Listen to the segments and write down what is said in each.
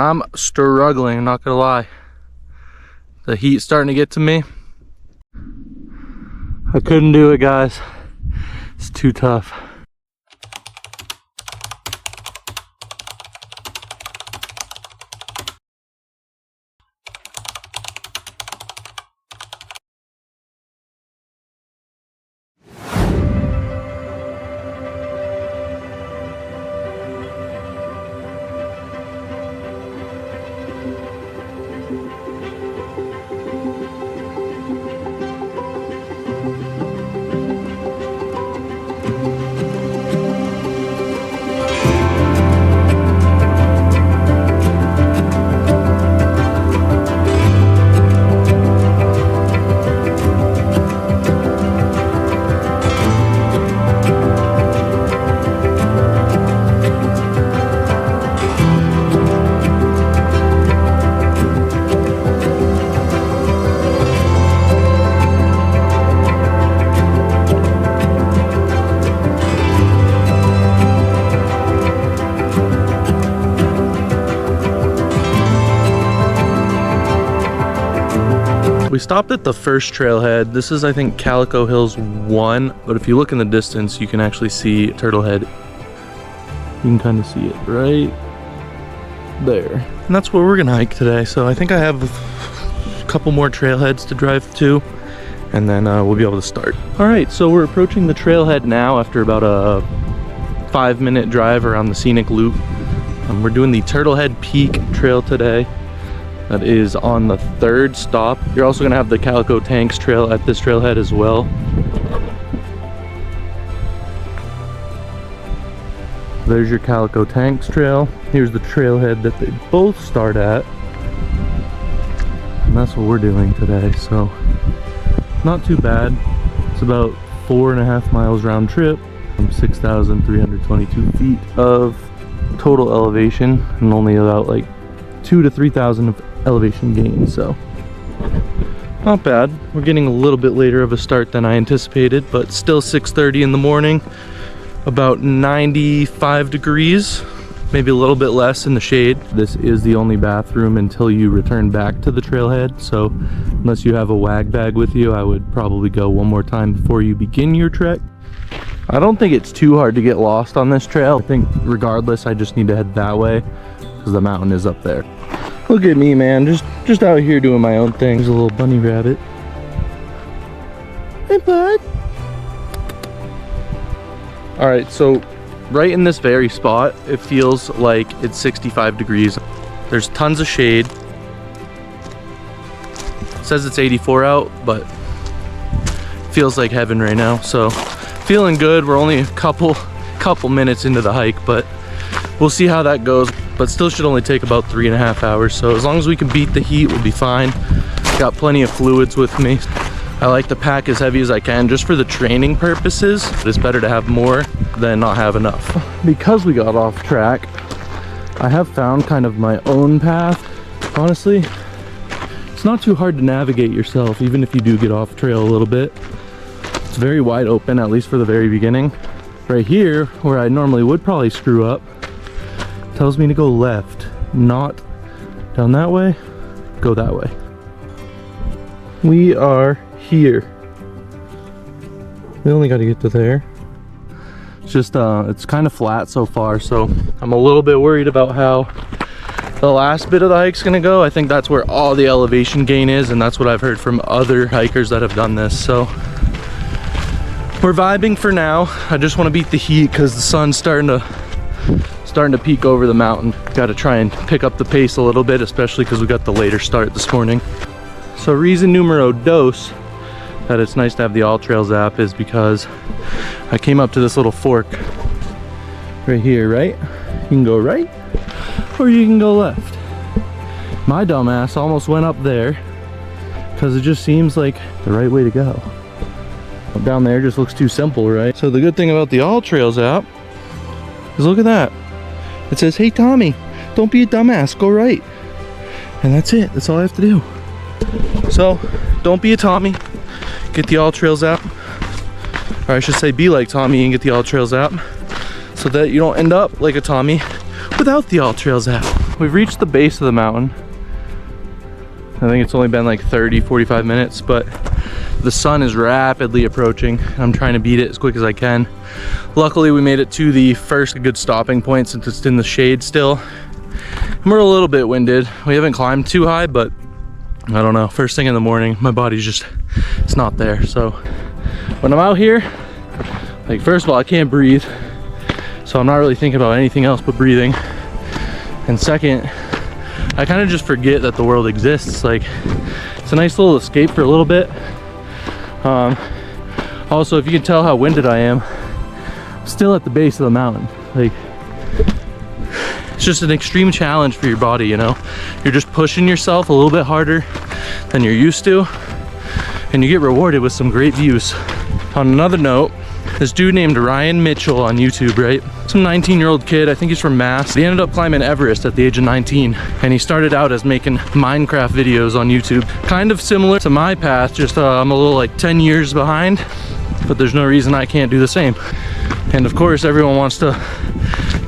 I'm struggling, not gonna lie. The heat's starting to get to me. I couldn't do it, guys. It's too tough. We stopped at the first trailhead. This is, I think, Calico Hills 1, but if you look in the distance, you can actually see Turtlehead. You can kind of see it right there. And that's where we're gonna hike today. So I think I have a couple more trailheads to drive to, and then we'll be able to start. All right, so we're approaching the trailhead now after about a 5-minute drive around the scenic loop. We're doing the Turtlehead Peak trail today. That is on the 3rd stop. You're also gonna have the Calico Tanks trail at this trailhead as well. There's your Calico Tanks trail. Here's the trailhead that they both start at. And that's what we're doing today, so not too bad. It's about 4.5 miles round trip, 6,322 feet of total elevation, and only about like 2,000 to 3,000 of elevation gain, so not bad. We're getting a little bit later of a start than I anticipated, but still 6:30 in the morning, about 95 degrees, maybe a little bit less in the shade. This is the only bathroom until you return back to the trailhead, so unless you have a wag bag with you, I would probably go one more time before you begin your trek. I don't think it's too hard to get lost on this trail. I think regardless, I just need to head that way because the mountain is up there. Look at me, man, just out here doing my own thing. There's a little bunny rabbit. Hey, bud. All right, so right in this very spot, it feels like it's 65 degrees. There's tons of shade. It says it's 84 out, but it feels like heaven right now. So feeling good. We're only a couple minutes into the hike, but we'll see how that goes. But still should only take about 3.5 hours. So as long as we can beat the heat, we'll be fine. Got plenty of fluids with me. I like to pack as heavy as I can just for the training purposes. It's better to have more than not have enough. Because we got off track, I have found kind of my own path. Honestly, it's not too hard to navigate yourself, even if you do get off trail a little bit. It's very wide open, at least for the very beginning. Right here, where I normally would probably screw up, tells me to go left, not down that way, go that way. We are here. We only got to get to there. It's just, it's kind of flat so far, so I'm a little bit worried about how the last bit of the hike's gonna go. I think that's where all the elevation gain is, and that's what I've heard from other hikers that have done this, so we're vibing for now. I just want to beat the heat because the sun's starting to peek over the mountain. Got to try and pick up the pace a little bit, especially because we got the later start this morning. So reason numero dos that it's nice to have the All Trails app is because I came up to this little fork right here, right? You can go right or you can go left. My dumbass almost went up there because it just seems like the right way to go. Down there just looks too simple, right? So the good thing about the All Trails app is look at that. It says, hey Tommy, don't be a dumbass, go right. And that's it, that's all I have to do. So don't be a Tommy, get the All Trails app. Or I should say be like Tommy and get the All Trails app, so that you don't end up like a Tommy without the All Trails app. we've reached the base of the mountain. I think it's only been like 30-45 minutes, but the sun is rapidly approaching. I'm trying to beat it as quick as I can. Luckily, we made it to the first good stopping point since it's in the shade still. And we're a little bit winded. We haven't climbed too high, but I don't know. First thing in the morning, my body's just, it's not there. So when I'm out here, like first of all, I can't breathe. So I'm not really thinking about anything else but breathing. And second, I kind of just forget that the world exists. Like, it's a nice little escape for a little bit. Also, if you can tell how winded I am, I'm still at the base of the mountain. Like, it's just an extreme challenge for your body, you know? You're just pushing yourself a little bit harder than you're used to, and you get rewarded with some great views. On another note, this dude named Ryan Mitchell on YouTube, right? Some 19-year-old kid, I think he's from Mass. He ended up climbing Everest at the age of 19, and he started out as making Minecraft videos on YouTube. Kind of similar to my path, just I'm a little like 10 years behind, but there's no reason I can't do the same. And of course, everyone wants to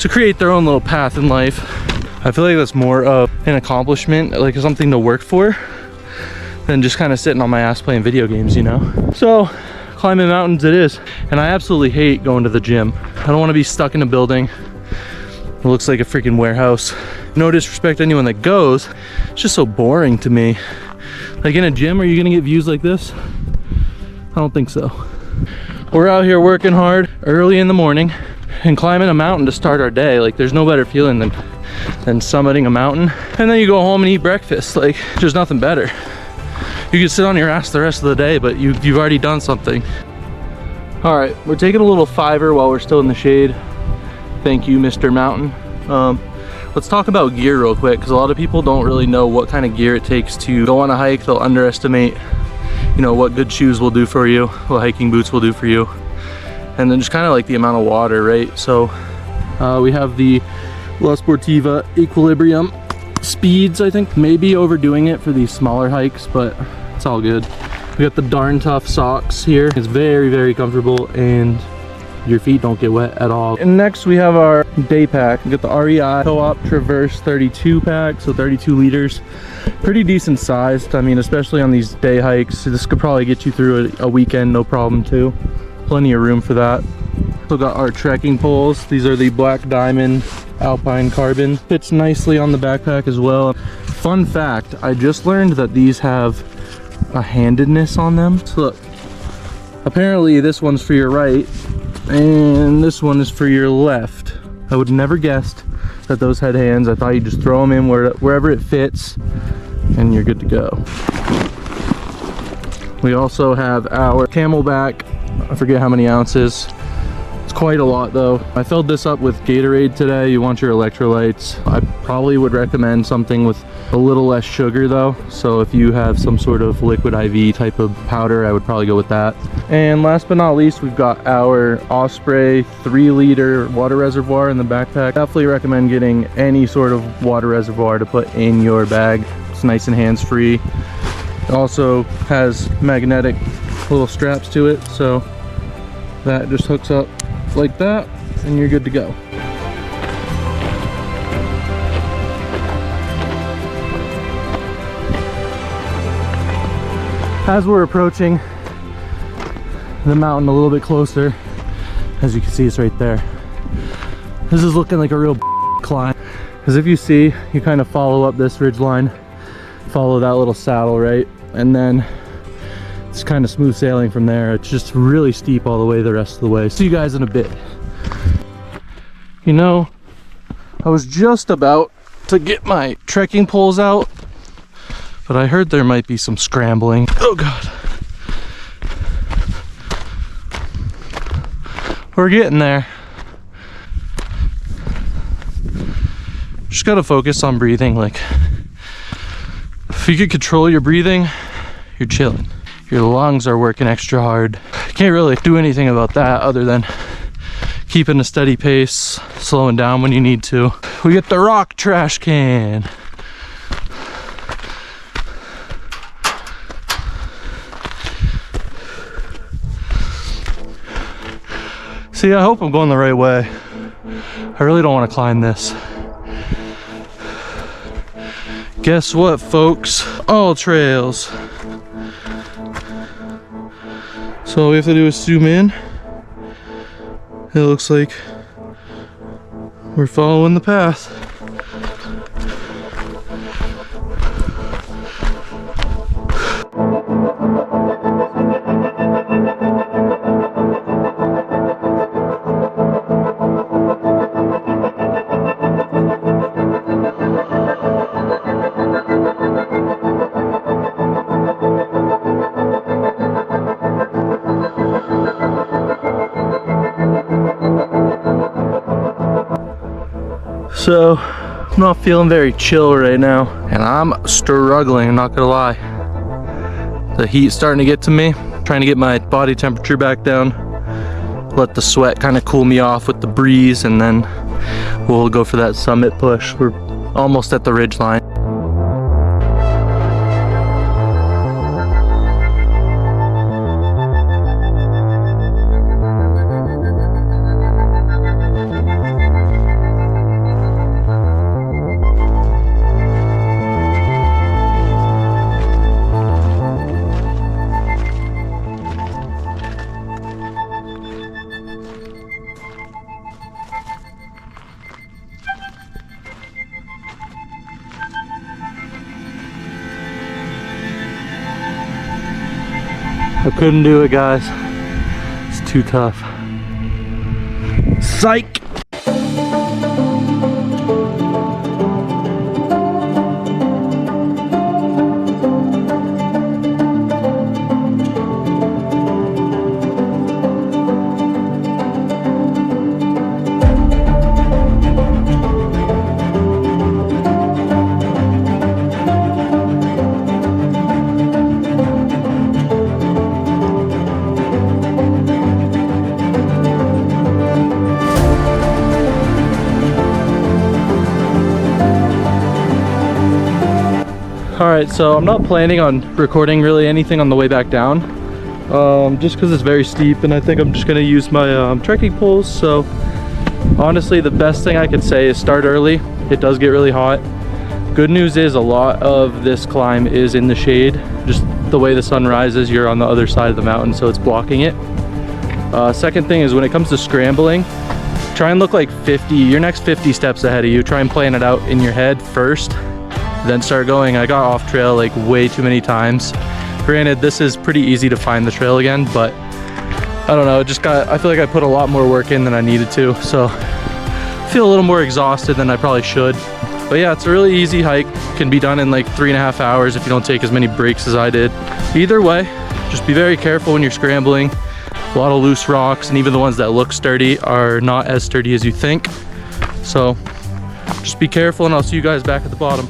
create their own little path in life. I feel like that's more of an accomplishment, like something to work for, than just kind of sitting on my ass playing video games, you know? So, climbing mountains it is. And I absolutely hate going to the gym. I don't want to be stuck in a building. It looks like a freaking warehouse. No disrespect to anyone that goes. It's just so boring to me. Like in a gym, are you gonna get views like this? I don't think so. We're out here working hard early in the morning and climbing a mountain to start our day. Like there's no better feeling than summiting a mountain. And then you go home and eat breakfast. Like there's nothing better. You can sit on your ass the rest of the day, but you've already done something. All right, we're taking a little fiver while we're still in the shade. Thank you, Mr. Mountain. Let's talk about gear real quick, because a lot of people don't really know what kind of gear it takes to go on a hike. They'll underestimate, you know, what good shoes will do for you, what hiking boots will do for you, and then just kind of like the amount of water, right? So we have the La Sportiva Equilibrium Speeds. I think maybe overdoing it for these smaller hikes, but it's all good. We got the Darn Tough socks here. It's very, very comfortable and your feet don't get wet at all. And next we have our day pack. We got the REI Co-op Traverse 32 pack, so 32 liters. Pretty decent sized. I mean, especially on these day hikes, this could probably get you through a weekend, no problem too. Plenty of room for that. Also got our trekking poles. These are the Black Diamond Alpine Carbon. Fits nicely on the backpack as well. Fun fact, I just learned that these have a handedness on them. So look, apparently this one's for your right and this one is for your left. I would never guessed that those had hands. I thought you just throw them in wherever it fits and you're good to go. We also have our Camelback. I forget how many ounces. It's quite a lot though. I filled this up with Gatorade today. You want your electrolytes. I probably would recommend something with a little less sugar though. So if you have some sort of liquid IV type of powder, I would probably go with that. And last but not least, we've got our Osprey 3-liter water reservoir in the backpack. Definitely recommend getting any sort of water reservoir to put in your bag. It's nice and hands-free. It also has magnetic little straps to it, so that just hooks up like that and you're good to go. As we're approaching the mountain a little bit closer, as you can see, it's right there. This is looking like a real climb, because if you see, you kind of follow up this ridge line, follow that little saddle, right, and then it's kind of smooth sailing from there. It's just really steep all the way the rest of the way. See you guys in a bit. You know, I was just about to get my trekking poles out, but I heard there might be some scrambling. Oh God. We're getting there. Just gotta focus on breathing. Like, if you could control your breathing, you're chilling. Your lungs are working extra hard. Can't really do anything about that other than keeping a steady pace, slowing down when you need to. We get the rock trash can. See, I hope I'm going the right way. I really don't want to climb this. Guess what, folks? All trails. So all we have to do is zoom in. It looks like we're following the path. So, I'm not feeling very chill right now, and I'm struggling, I'm not gonna lie. The heat's starting to get to me, trying to get my body temperature back down, let the sweat kind of cool me off with the breeze, and then we'll go for that summit push. We're almost at the ridge line. I couldn't do it, guys. It's too tough. Psych! Alright, so I'm not planning on recording really anything on the way back down, just because it's very steep, and I think I'm just going to use my trekking poles. So honestly, the best thing I could say is start early. It does get really hot. Good news is a lot of this climb is in the shade. Just the way the sun rises, you're on the other side of the mountain, so it's blocking it. Second thing is, when it comes to scrambling, try and look like your next 50 steps ahead of you. Try and plan it out in your head first, then start going. I got off trail like way too many times. Granted, this is pretty easy to find the trail again, but I don't know, I feel like I put a lot more work in than I needed to, so I feel a little more exhausted than I probably should. But yeah, it's a really easy hike. Can be done in like 3.5 hours if you don't take as many breaks as I did. Either way, just be very careful when you're scrambling. A lot of loose rocks, and even the ones that look sturdy are not as sturdy as you think. So just be careful, and I'll see you guys back at the bottom.